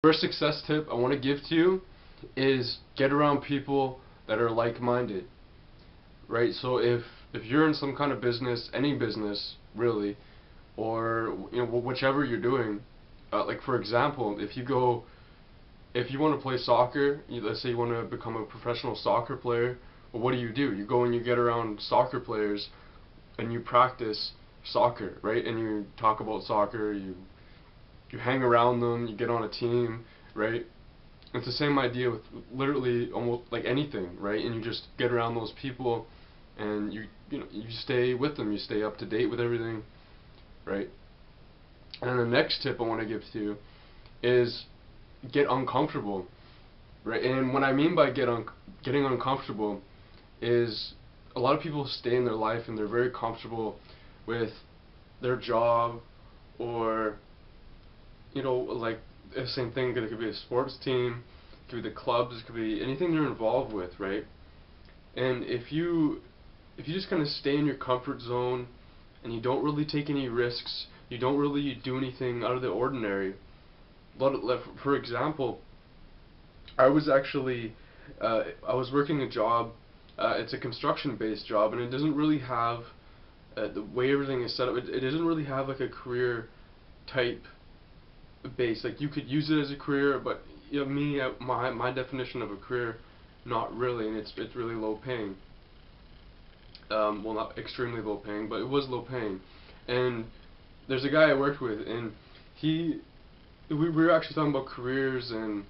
First success tip I want to give to you is get around people that are like-minded, right? So if you're in some kind of business, any business really, or whichever you're doing, like for example, if you want to play soccer, let's say you want to become a professional soccer player, well, what do? You go and you get around soccer players and you practice soccer, right? And you talk about soccer, you hang around them, you get on a team, right? It's the same idea with literally almost like anything, right? And you just get around those people, and you stay with them, you stay up to date with everything, right? And then the next tip I want to give to you is get uncomfortable, right? And what I mean by getting uncomfortable is a lot of people stay in their life and they're very comfortable with their job, or like the same thing. It could be a sports team, it could be the clubs, it could be anything they're involved with, right? And if you just kind of stay in your comfort zone and you don't really take any risks, you don't really do anything out of the ordinary. For example, I was actually I was working a job. It's a construction-based job, and it doesn't really have the way everything is set up. It doesn't really have like a career type base. Like you could use it as a career, but my definition of a career, not really, and it's really low paying. Well, not extremely low paying, but it was low paying. And there's a guy I worked with, and he we were actually talking about careers and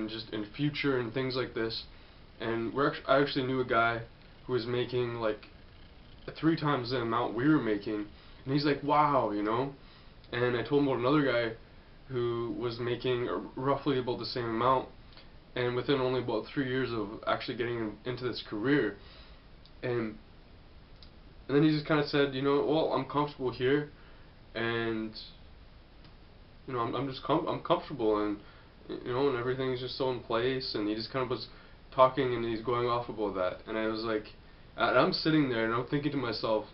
just in future and things like this. And I actually knew a guy who was making like 3 times the amount we were making, and he's like, wow, And I told him about another guy who was making roughly about the same amount, and within only about 3 years of actually getting into this career. And and then he just kind of said, well, I'm comfortable here, and I'm comfortable, and and everything's just so in place. And he just kind of was talking, and he's going off about that, and I was like, and I'm sitting there and I'm thinking to myself,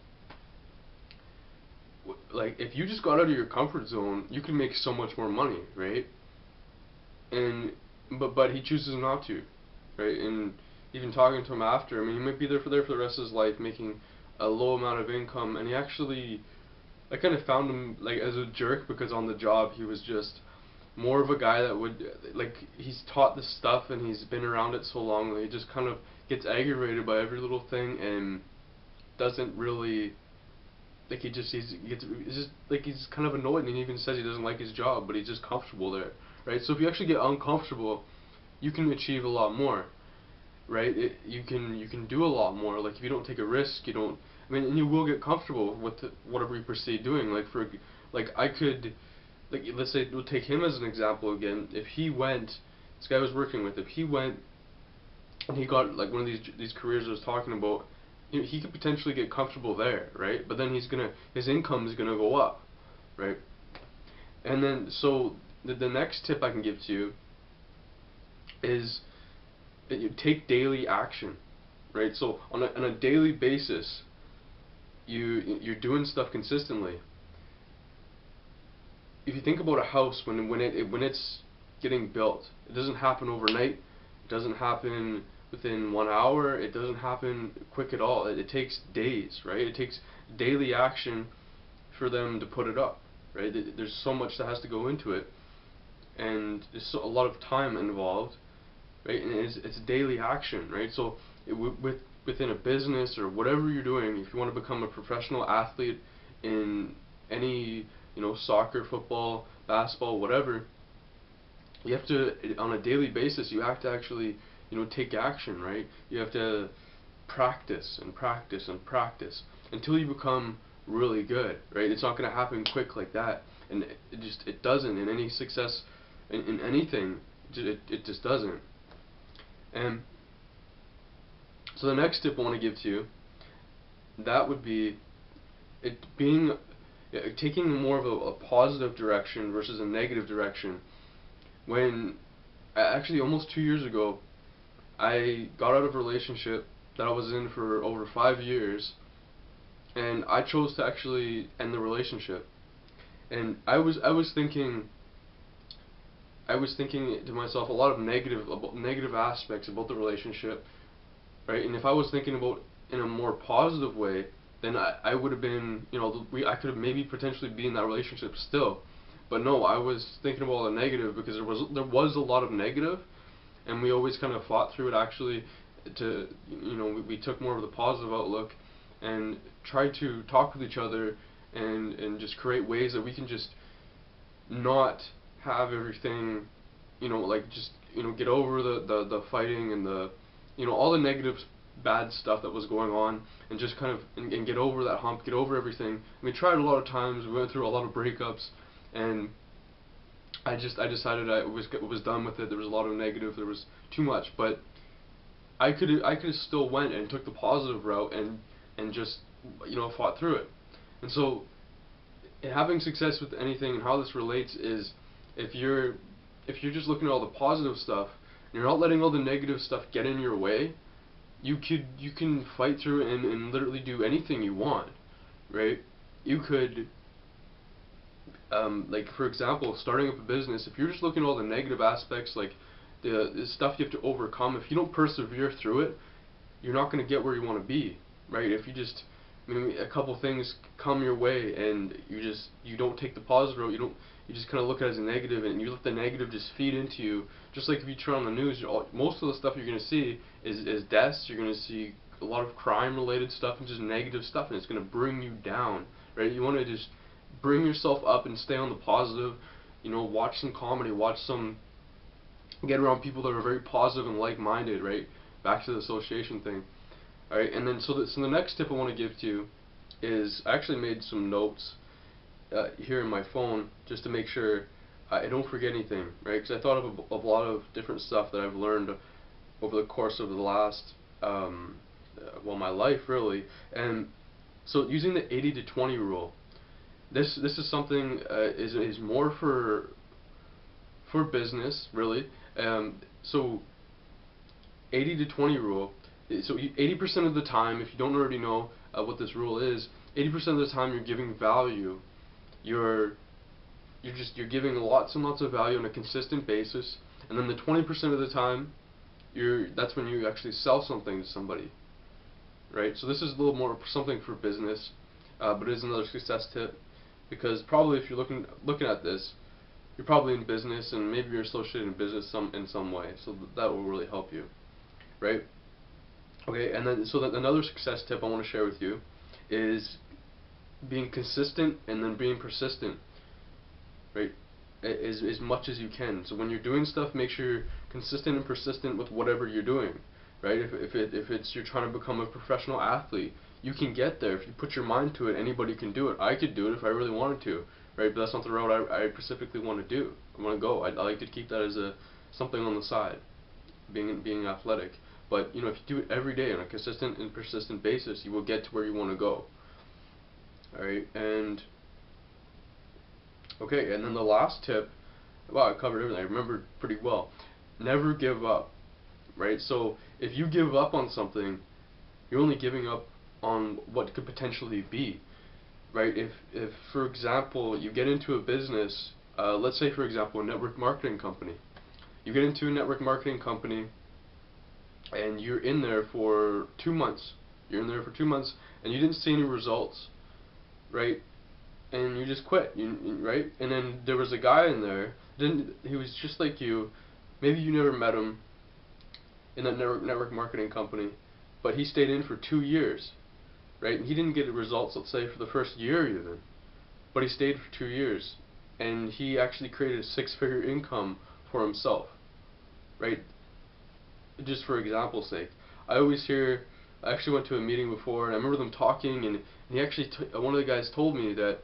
like, if you just got out of your comfort zone, you can make so much more money, right? And but he chooses not to, right? And even talking to him after, I mean, he might be there for the rest of his life making a low amount of income, and he actually, I kind of found him like as a jerk, because on the job he was just more of a guy that would, like, he's taught this stuff and he's been around it so long that he just kind of gets aggravated by every little thing and doesn't really, like, he's just like, he's kind of annoyed, and he even says he doesn't like his job, but he's just comfortable there, right? So if you actually get uncomfortable, you can achieve a lot more, right? You can do a lot more. Like, if you don't take a risk, you don't. I mean, and you will get comfortable with whatever you proceed doing. Like I could, like, let's say we'll take him as an example again. If he went, this guy I was working with, if he went and he got like one of these careers I was talking about, he could potentially get comfortable there, right? But then his income is gonna go up, right? And then so the next tip I can give to you is that you take daily action, right? So on a daily basis, you're doing stuff consistently. If you think about a house, when it's getting built, it doesn't happen overnight. It doesn't happen within 1 hour. It doesn't happen quick at all. It takes days, right? It takes daily action for them to put it up, right? There's so much that has to go into it, and there's a lot of time involved, right? And it's daily action, right? So within a business or whatever you're doing, if you want to become a professional athlete in any, soccer, football, basketball, whatever, you have to, on a daily basis, you have to actually, take action, right? You have to practice and practice and practice until you become really good, right? It's not going to happen quick like that, and it doesn't in any success in anything. It just doesn't. And so the next tip I want to give to you, that would be it being taking more of a positive direction versus a negative direction. When actually almost 2 years ago, I got out of a relationship that I was in for over 5 years, and I chose to actually end the relationship. And I was thinking, I was thinking to myself a lot of negative aspects about the relationship, right? And if I was thinking about in a more positive way, then I would have been, I could have maybe potentially be in that relationship still. But no, I was thinking about all the negative because there was a lot of negative, and we always kind of fought through it actually. We took more of the positive outlook and tried to talk with each other and just create ways that we can just not have everything, like just get over the fighting and all the negative bad stuff that was going on, and just kind of and get over that hump, get over everything. And we tried a lot of times, we went through a lot of breakups, and I decided I was done with it. There was a lot of negative, there was too much, but I could have still went and took the positive route and just fought through it. And so having success with anything and how this relates is if you're just looking at all the positive stuff and you're not letting all the negative stuff get in your way, you can fight through and literally do anything you want, right? You could like for example, starting up a business, if you're just looking at all the negative aspects, like the stuff you have to overcome, if you don't persevere through it, you're not going to get where you want to be, right? If you just, a couple things come your way and you don't take the positive route, you just kind of look at it as a negative, and you let the negative just feed into you. Just like if you turn on the news, most of the stuff you're going to see is deaths. You're going to see a lot of crime related stuff and just negative stuff, and it's going to bring you down, right? You want to just bring yourself up and stay on the positive. Watch some comedy, get around people that are very positive and like-minded, right? Back to the association thing. Alright, and then so the next tip I want to give to you is, I actually made some notes here in my phone just to make sure I don't forget anything, right? Because I thought of a lot of different stuff that I've learned over the course of the last, my life really. And so using the 80-20 rule, this is something is more for business really. So 80-20 rule. So 80% of the time, if you don't already know what this rule is, 80% of the time you're giving value. You're giving lots and lots of value on a consistent basis, and then the 20% of the time, that's when you actually sell something to somebody, right? So this is a little more something for business, but it is another success tip, because probably if you're looking at this, you're probably in business, and maybe you're associated in business in some way, so that will really help you, right? Okay, and then another success tip I want to share with you is being consistent and then being persistent, right? As much as you can. So when you're doing stuff, make sure you're consistent and persistent with whatever you're doing, right? If it's you're trying to become a professional athlete, you can get there if you put your mind to it. Anybody can do it. I could do it if I really wanted to, right? But that's not the road I specifically want to do. I want to go. I like to keep that as something on the side, being athletic. But if you do it every day on a consistent and persistent basis, you will get to where you want to go. Alright, and okay, and then the last tip, wow, I covered everything. I remembered pretty well. Never give up, right? So if you give up on something, you're only giving up on what could potentially be, right? If for example, you get into a business, let's say for example a network marketing company. You get into a network marketing company, and you're in there for 2 months. You're in there for 2 months, and you didn't see any results, right? And you just quit, right? And then there was a guy in there. He was just like you. Maybe you never met him in that network marketing company, but he stayed in for 2 years, right? And he didn't get results, let's say, for the first year even, but he stayed for 2 years, and he actually created a 6-figure income for himself, right? Just for example's sake. I actually went to a meeting before, and I remember them talking, and he actually one of the guys told me that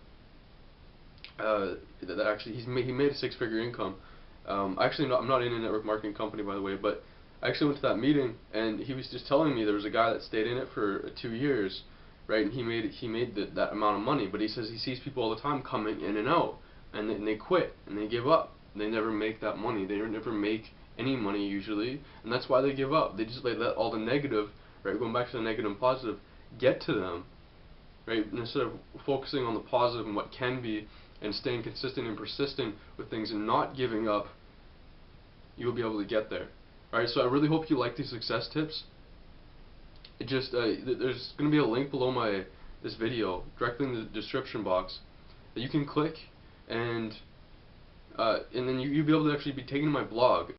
that actually he made a 6-figure income. Actually, I'm not in a network marketing company, by the way, but I actually went to that meeting, and he was just telling me there was a guy that stayed in it for 2 years, right? And he made that amount of money, but he says he sees people all the time coming in and out, and they quit and they give up. They never make that money. They never make any money usually, and that's why they give up. They just let all the negative, right, going back to the negative and positive, get to them, right? And instead of focusing on the positive and what can be, and staying consistent and persistent with things and not giving up, you will be able to get there. Alright, so I really hope you like these success tips. It just there's going to be a link below this video, directly in the description box, that you can click, and then you'll be able to actually be taken to my blog.